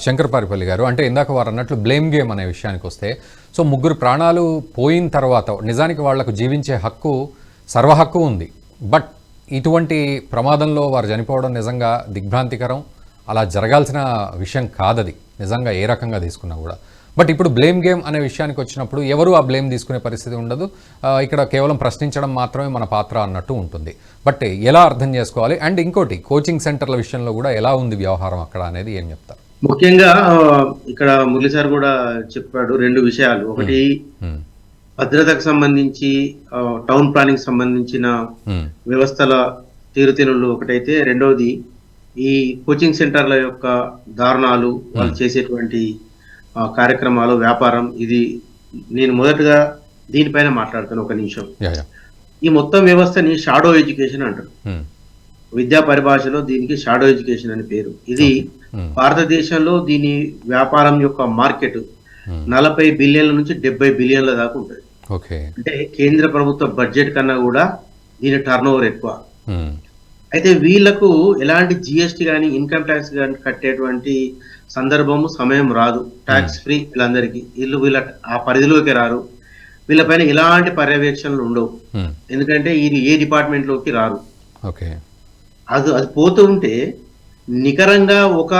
శంకర్ పారిపల్లి గారు, అంటే ఇందాక వారు అన్నట్లు బ్లేమ్ గేమ్ అనే విషయానికి వస్తే, సో ముగ్గురు ప్రాణాలు పోయిన తర్వాత నిజానికి వాళ్లకు జీవించే హక్కు, సర్వ హక్కు ఉంది. బట్ ఇటువంటి ప్రమాదంలో వారు చనిపోవడం నిజంగా దిగ్భ్రాంతికరం. అలా జరగాల్సిన విషయం కాదది నిజంగా ఏ రకంగా తీసుకున్నా కూడా. బట్ ఇప్పుడు బ్లేమ్ గేమ్ అనే విషయానికి వచ్చినప్పుడు ఎవరు ఆ బ్లేమ్ తీసుకునే పరిస్థితి ఉండదు. ఇక్కడ కేవలం ప్రశ్నించడం మాత్రమే మన పాత్ర అన్నట్టు ఉంటుంది. బట్ ఎలా అర్థం చేసుకోవాలి? అండ్ ఇంకోటి, కోచింగ్ సెంటర్ల విషయంలో కూడా ఎలా ఉంది వ్యవహారం అక్కడ అనేది ఏం చెప్తారు? ముఖ్యంగా ఇక్కడ మురళి సార్ కూడా చెప్పాడు రెండు విషయాలు. ఒకటి భద్రతకు సంబంధించి, టౌన్ ప్లానింగ్ సంబంధించిన వ్యవస్థల తీరుతెన్నులు ఒకటైతే, రెండవది ఈ కోచింగ్ సెంటర్ల యొక్క దారుణాలు, వాళ్ళు చేసేటువంటి కార్యక్రమాలు, వ్యాపారం. ఇది నేను మొదటగా దీనిపైన మాట్లాడతాను ఒక నిమిషం. ఈ మొత్తం వ్యవస్థని షాడో ఎడ్యుకేషన్ అంటారు. విద్యా పరిభాషలో దీనికి షాడో ఎడ్యుకేషన్ అని పేరు. ఇది భారతదేశంలో దీని వ్యాపారం యొక్క మార్కెట్ 40 బిలియన్ల నుంచి 70 బిలియన్ల దాకా ఉంటుంది. అంటే కేంద్ర ప్రభుత్వ బడ్జెట్ కన్నా కూడా దీని టర్న్ ఓవర్ ఎక్కువ. అయితే వీళ్లకు ఎలాంటి జిఎస్టీ కానీ ఇన్కమ్ ట్యాక్స్ కానీ కట్టేటువంటి సందర్భము, సమయం రాదు. ట్యాక్స్ ఫ్రీ వీళ్ళందరికీ. వీళ్ళ ఆ పరిధిలోకి రారు. వీళ్ళపైన ఎలాంటి పర్యవేక్షణలు ఉండవు. ఎందుకంటే ఇది ఏ డిపార్ట్మెంట్ లోకి రారు. అది పోతూ ఉంటే నికరంగా ఒక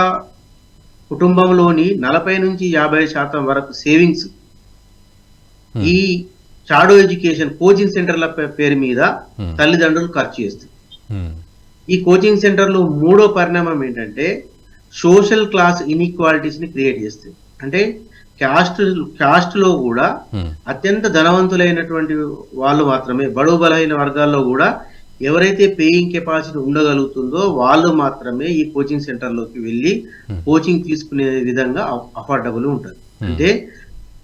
కుటుంబంలోని 40 నుంచి 50% వరకు సేవింగ్స్ ఈ షాడో ఎడ్యుకేషన్ కోచింగ్ సెంటర్ల పేరు మీద తల్లిదండ్రులు ఖర్చు చేస్తారు. ఈ కోచింగ్ సెంటర్లు మూడో పరిణామం ఏంటంటే సోషల్ క్లాస్ ఇన్ఈక్వాలిటీస్ ని క్రియేట్ చేస్తాయి. అంటే క్యాస్ట్ లో కూడా అత్యంత ధనవంతులైనటువంటి వాళ్ళు మాత్రమే, బడుగు బలహీన వర్గాల్లో కూడా ఎవరైతే పేయింగ్ కెపాసిటీ ఉండగలుగుతుందో వాళ్ళు మాత్రమే ఈ కోచింగ్ సెంటర్లోకి వెళ్ళి కోచింగ్ తీసుకునే విధంగా అఫోర్డబుల్ ఉంటుంది. అంటే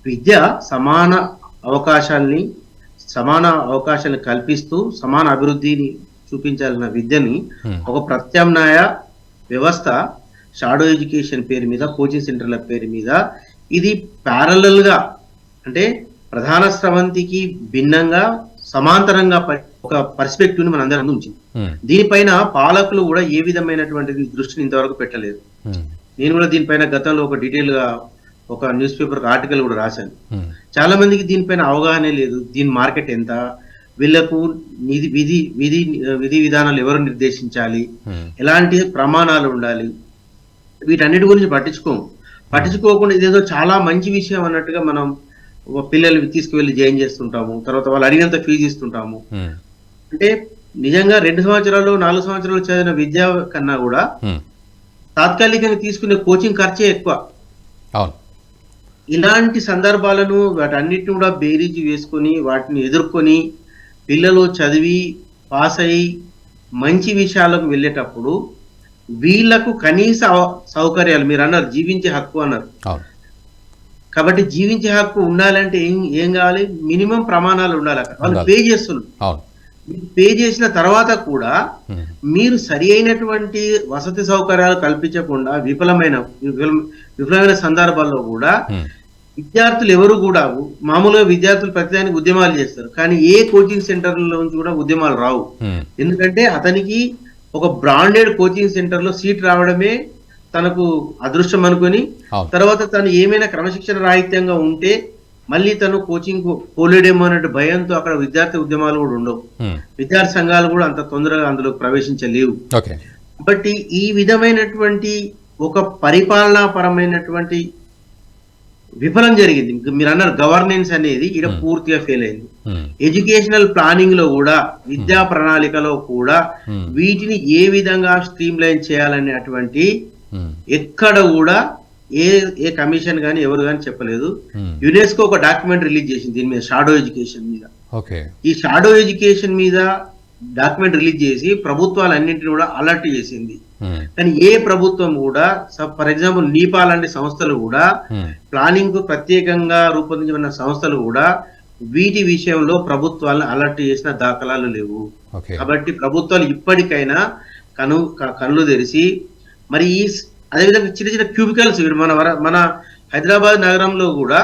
విద్య సమాన అవకాశాన్ని కల్పిస్తూ సమాన అభివృద్ధిని చూపించాలన్న విద్యని ఒక ప్రత్యామ్నాయ వ్యవస్థ షాడో ఎడ్యుకేషన్ పేరు మీద, కోచింగ్ సెంటర్ల పేరు మీద, ఇది ప్యారలల్ గా, అంటే ప్రధాన స్రవంతికి భిన్నంగా సమాంతరంగా ఒక పర్స్పెక్టివ్ ని మన అందరం ఉంచింది. దీనిపైన పాలకులు కూడా ఏ విధమైనటువంటి దృష్టిని ఇంతవరకు పెట్టలేదు. నేను కూడా దీనిపైన గతంలో ఒక డీటెయిల్ గా ఒక న్యూస్ పేపర్ ఆర్టికల్ కూడా రాశాను. చాలా మందికి దీనిపైన అవగాహన లేదు. దీని మార్కెట్ ఎంత, వీళ్లకు విధి విధానాలు ఎవరు నిర్దేశించాలి, ఎలాంటి ప్రమాణాలు ఉండాలి, వీటన్నిటి గురించి పట్టించుకోకుండా ఇదేదో చాలా మంచి విషయం అన్నట్టుగా మనం పిల్లలు తీసుకువెళ్ళి జాయిన్ చేస్తుంటాము. తర్వాత వాళ్ళు అడిగినంత ఫీజు ఇస్తుంటాము. అంటే నిజంగా 2 సంవత్సరాలు 4 సంవత్సరాలు చదివిన విద్య కన్నా కూడా తాత్కాలికంగా తీసుకునే కోచింగ్ ఖర్చే ఎక్కువ. ఇలాంటి సందర్భాలను వాటన్నిటిని కూడా బేరీజు వేసుకొని వాటిని ఎదుర్కొని పిల్లలు చదివి పాస్ అయ్యి మంచి విషయాలకు వెళ్ళేటప్పుడు వీళ్లకు కనీస సౌకర్యాలు, మీరు అన్నారు జీవించే హక్కు అన్నారు కాబట్టి జీవించే హక్కు ఉండాలంటే ఏం కావాలి? మినిమం ప్రమాణాలు ఉండాలి. వాళ్ళు పే చేస్తున్నారు. పే చేసిన తర్వాత కూడా మీరు సరి అయినటువంటి వసతి సౌకర్యాలు కల్పించకుండా విఫలమైన సందర్భాల్లో కూడా విద్యార్థులు ఎవరు కూడా, మామూలుగా విద్యార్థులు ప్రతిదానికి ఉద్యమాలు చేస్తారు, కానీ ఏ కోచింగ్ సెంటర్లో నుంచి కూడా ఉద్యమాలు రావు. ఎందుకంటే అతనికి ఒక బ్రాండెడ్ కోచింగ్ సెంటర్ లో సీట్ రావడమే తనకు అదృష్టం అనుకుని, తర్వాత తను ఏమైనా క్రమశిక్షణ రాహిత్యంగా ఉంటే మళ్ళీ తను కోచింగ్ పోలేడేమో అనే భయంతో అక్కడ విద్యార్థి ఉద్యమాలు కూడా ఉండవు. విద్యార్థి సంఘాలు కూడా అంత తొందరగా అందులో ప్రవేశించలేవు. కాబట్టి ఈ విధమైనటువంటి ఒక పరిపాలనా పరమైనటువంటి విఫలం జరిగింది. మీరు అన్నారు గవర్నెన్స్ అనేది ఇక్కడ పూర్తిగా ఫెయిల్ అయింది. ఎడ్యుకేషనల్ ప్లానింగ్ లో కూడా, విద్యా ప్రణాళికలో కూడా వీటిని ఏ విధంగా స్ట్రీమ్ లైన్ చేయాలనేటువంటి ఎక్కడ కూడా ఏ కమిషన్ గానీ ఎవరు గానీ చెప్పలేదు. యునెస్కో ఒక డాక్యుమెంట్ రిలీజ్ చేసింది దీని మీద, షాడో ఎడ్యుకేషన్ మీద. ఈ షాడో ఎడ్యుకేషన్ మీద డాక్యుమెంట్ రిలీజ్ చేసి ప్రభుత్వాలన్నింటినీ కూడా అలర్ట్ చేసింది. కానీ ఏ ప్రభుత్వం కూడా, ఫర్ ఎగ్జాంపుల్ నీపా లాంటి సంస్థలు కూడా, ప్లానింగ్ కు ప్రత్యేకంగా రూపొందించిన సంస్థలు కూడా వీటి విషయంలో ప్రభుత్వాలను అలర్ట్ చేసిన దాఖలాలు లేవు. కాబట్టి ప్రభుత్వాలు ఇప్పటికైనా కళ్ళు తెరిచి, మరి ఈ అదేవిధంగా చిన్న చిన్న క్యూబికల్స్, మన హైదరాబాద్ నగరంలో కూడా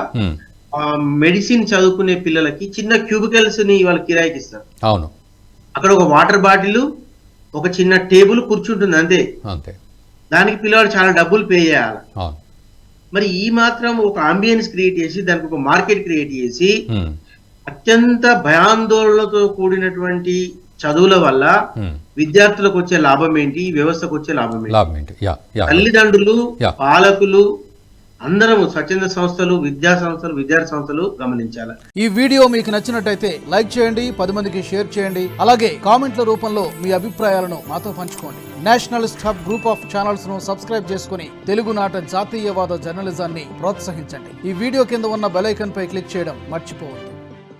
మెడిసిన్ చదువుకునే పిల్లలకి చిన్న క్యూబికల్స్ ని వాళ్ళు కిరాయికి ఇస్తారు. అక్కడ ఒక వాటర్ బాటిల్, ఒక చిన్న టేబుల్ కూర్చుంటుంది అంతే. దానికి పిల్లవాడు చాలా డబ్బులు పే చేయాలి. అవును. మరి ఈ మాత్రం ఒక అంబియన్స్ క్రియేట్ చేసి దానికి ఒక మార్కెట్ క్రియేట్ చేసి ఉమ్, అత్యంత భయాందోళనతో కూడినటువంటి చదువుల వల్ల విద్యార్థులకు వచ్చే లాభం ఏంటి, ఈ వ్యవస్థకు వచ్చే లాభం ఏంటి? లాభం ఏంటి? యా యా తల్లిదండ్రులు, యా. పాలకులు అందరము స్వచ్ఛంద సంస్థలు, విద్యా సంస్థలు, విద్యార్థి సంస్థలు గమనించాలి. ఈ వీడియో మీకు నచ్చినట్టయితే లైక్ చేయండి, 10 మందికి షేర్ చేయండి. అలాగే కామెంట్ల రూపంలో మీ అభిప్రాయాలను మాతో పంచుకోండి. Nationalist hub group of channels ను సబ్స్క్రైబ్ చేసుకుని తెలుగునాట జాతీయవాద జర్నలిజాన్ని ప్రోత్సహించండి. ఈ వీడియో కింద ఉన్న బెల్ ఐకాన్ పై క్లిక్ చేయడం మర్చిపోవద్దు.